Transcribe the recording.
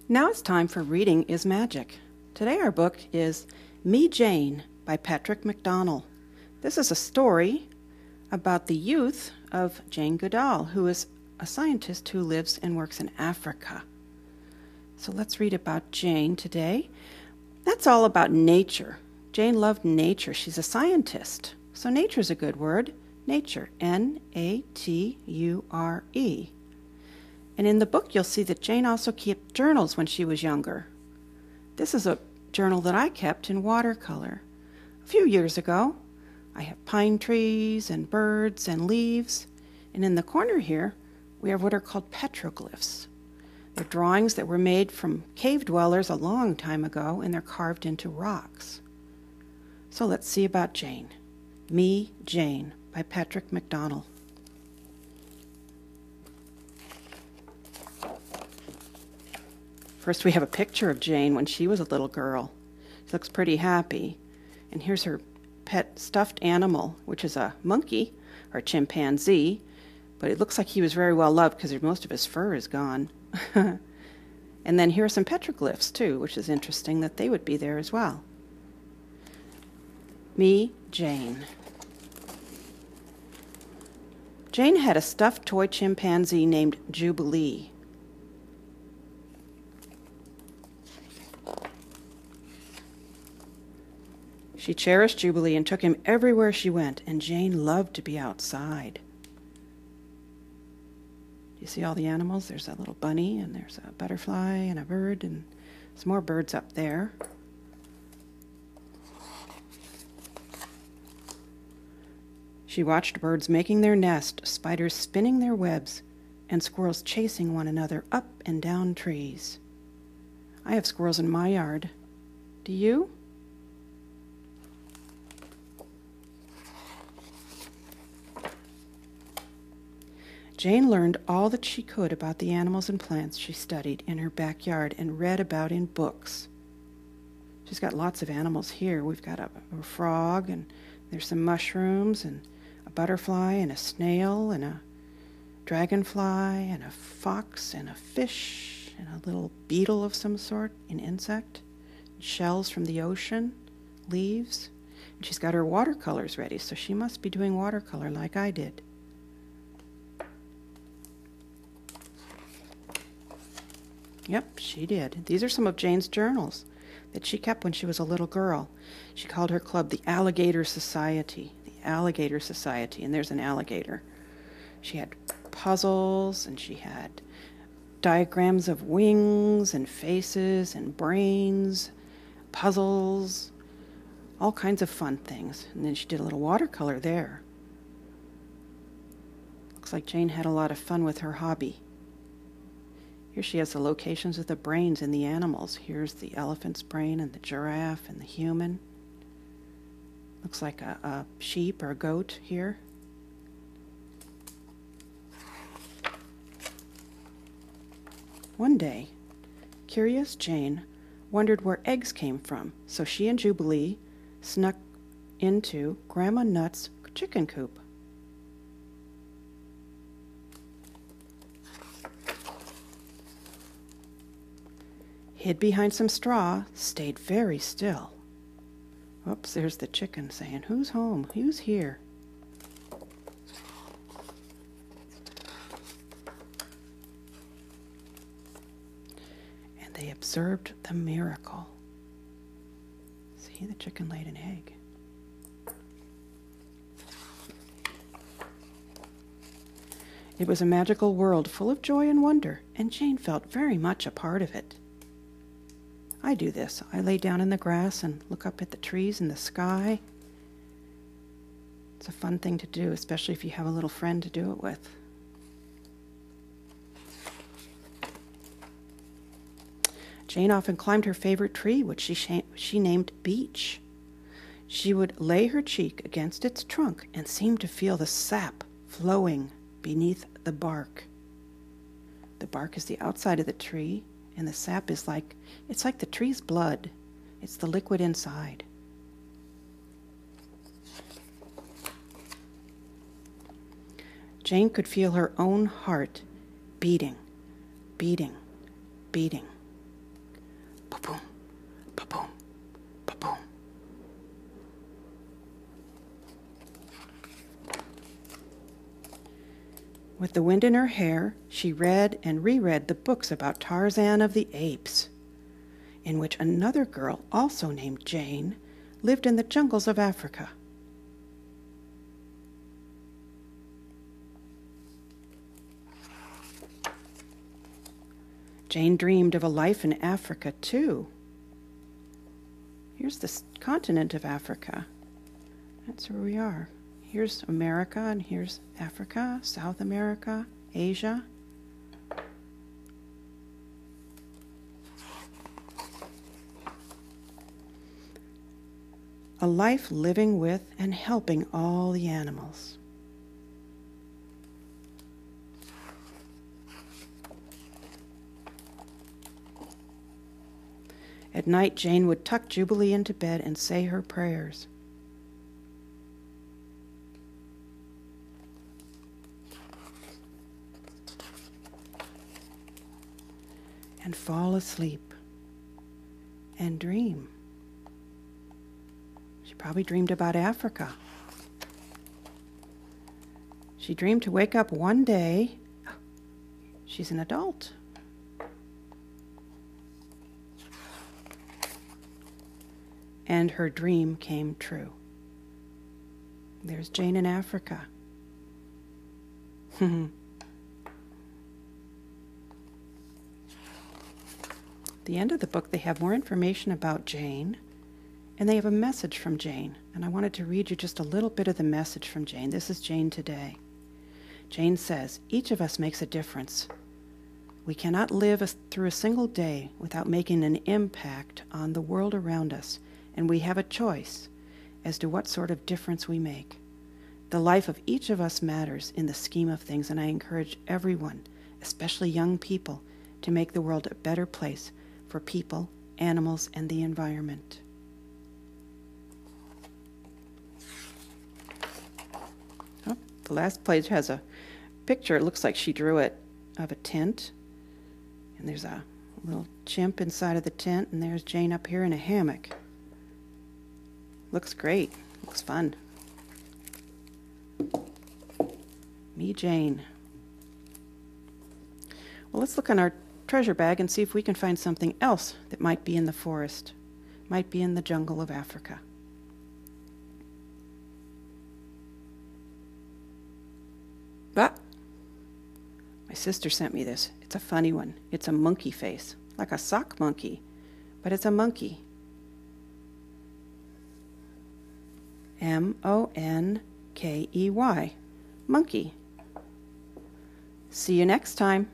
Now it's time for Reading is Magic. Today our book is Me, Jane by Patrick McDonnell. This is a story about the youth of Jane Goodall, who is a scientist who lives and works in Africa. So let's read about Jane today. That's all about nature. Jane loved nature. She's a scientist. So nature's a good word. Nature, N-A-T-U-R-E. And in the book, you'll see that Jane also kept journals when she was younger. This is a journal that I kept in watercolor. A few years ago, I have pine trees and birds and leaves. And in the corner here, we have what are called petroglyphs. They're drawings that were made from cave dwellers a long time ago, and they're carved into rocks. So let's see about Jane. Me, Jane, by Patrick McDonnell. First, we have a picture of Jane when she was a little girl. She looks pretty happy. And here's her pet stuffed animal, which is a monkey, or chimpanzee. But it looks like he was very well loved because most of his fur is gone. And then here are some petroglyphs, too, which is interesting that they would be there as well. Me, Jane. Jane had a stuffed toy chimpanzee named Jubilee. She cherished Jubilee and took him everywhere she went, and Jane loved to be outside. Do you see all the animals? There's a little bunny, and there's a butterfly, and a bird, and some more birds up there. She watched birds making their nest, spiders spinning their webs, and squirrels chasing one another up and down trees. I have squirrels in my yard. Do you? Jane learned all that she could about the animals and plants she studied in her backyard and read about in books. She's got lots of animals here. We've got a frog, and there's some mushrooms, and a butterfly, and a snail, and a dragonfly, and a fox, and a fish, and a little beetle of some sort, an insect, shells from the ocean, leaves. And she's got her watercolors ready, so she must be doing watercolor like I did. Yep, she did. These are some of Jane's journals that she kept when she was a little girl. She called her club the Alligator Society. The Alligator Society, and there's an alligator. She had puzzles, and she had diagrams of wings and faces and brains, puzzles, all kinds of fun things. And then she did a little watercolor there. Looks like Jane had a lot of fun with her hobby. Here she has the locations of the brains in the animals. Here's the elephant's brain and the giraffe and the human. Looks like a sheep or a goat here. One day, curious Jane wondered where eggs came from, so she and Jubilee snuck into Grandma Nut's chicken coop. Hid behind some straw, stayed very still. Oops, there's the chicken saying, "Who's home? Who's here?" And they observed the miracle. See, the chicken laid an egg. It was a magical world full of joy and wonder, and Jane felt very much a part of it. I do this. I lay down in the grass and look up at the trees and the sky. It's a fun thing to do, especially if you have a little friend to do it with. Jane often climbed her favorite tree, which she named Beech. She would lay her cheek against its trunk and seem to feel the sap flowing beneath the bark. The bark is the outside of the tree, and the sap is it's like the tree's blood. It's the liquid inside. Jane could feel her own heart beating, beating, beating. Ba-boom, ba-boom, ba-boom. With the wind in her hair, she read and reread the books about Tarzan of the Apes, in which another girl, also named Jane, lived in the jungles of Africa. Jane dreamed of a life in Africa, too. Here's the continent of Africa. That's where we are. Here's America, and here's Africa, South America, Asia. A life living with and helping all the animals. At night, Jane would tuck Jubilee into bed and say her prayers. And fall asleep and dream. She probably dreamed about Africa. She dreamed to wake up one day. She's an adult. And her dream came true. There's Jane in Africa. The end of the book, they have more information about Jane, and they have a message from Jane. And I wanted to read you just a little bit of the message from Jane. This is Jane today. Jane says, "Each of us makes a difference. We cannot live through a single day without making an impact on the world around us, and we have a choice as to what sort of difference we make. The life of each of us matters in the scheme of things, and I encourage everyone, especially young people, to make the world a better place for people, animals, and the environment." Oh, the last page has a picture. It looks like she drew it of a tent. And there's a little chimp inside of the tent, and there's Jane up here in a hammock. Looks great. Looks fun. Me, Jane. Well, let's look in our treasure bag and see if we can find something else that might be in the forest, might be in the jungle of Africa. But my sister sent me this. It's a funny one. It's a monkey face, like a sock monkey, but it's a monkey. M-O-N-K-E-Y, monkey. See you next time.